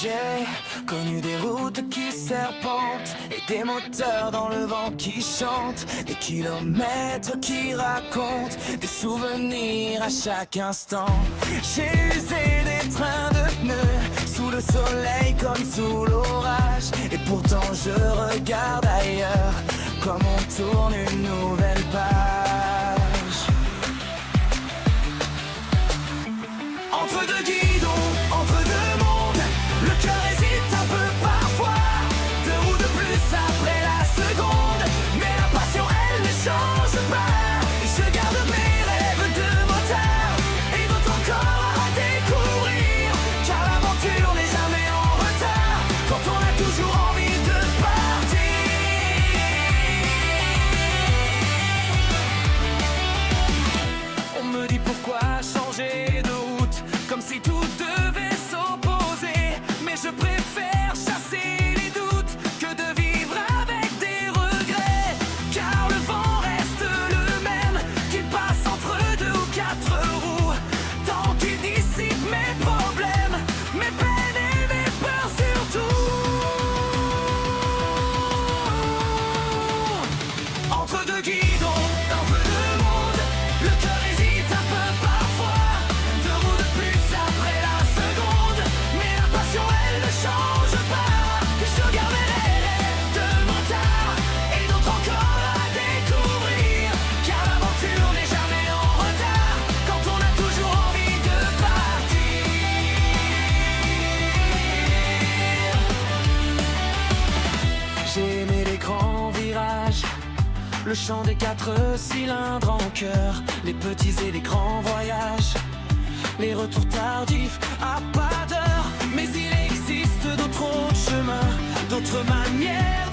J'ai connu des routes qui serpentent et des moteurs dans le vent qui chantent, des kilomètres qui racontent des souvenirs à chaque instant. J'ai usé des trains de pneus sous le soleil comme sous l'orage, et pourtant je regarde ailleurs comme on tourne une nouvelle page. Entre deux guidons, entre deux mondes, le cœur hésite un peu parfois. Deux roues de plus après la seconde, mais la passion elle ne change pas. Je garde mes rêves de motard et d'autres encore à découvrir, car l'aventure n'est jamais en retard quand on a toujours envie de partir. On me dit pourquoi changer de route, comme si tout devait s'opposer, mais je préfère chasser les doutes que de vivre avec des regrets, car le vent reste le même, qu'il passe entre deux ou quatre roues, tant qu'il dissipe mes problèmes, mes peines et mes peurs surtout. Entre deux guidons, entre deux mondes, le cœur hésite un peu parfois. Deux roues de plus après la seconde, mais la passion elle ne change pas. Je garde mes rêves de motard et d'autres encore à découvrir, car l'aventure n'est jamais en retard quand on a toujours envie de partir. J'ai aimé les grands virages, le chant des quatre cylindres en chœur, les petits et les grands voyages, les retours tardifs à pas d'heure. Mais il existe d'autres chemins, d'autres manières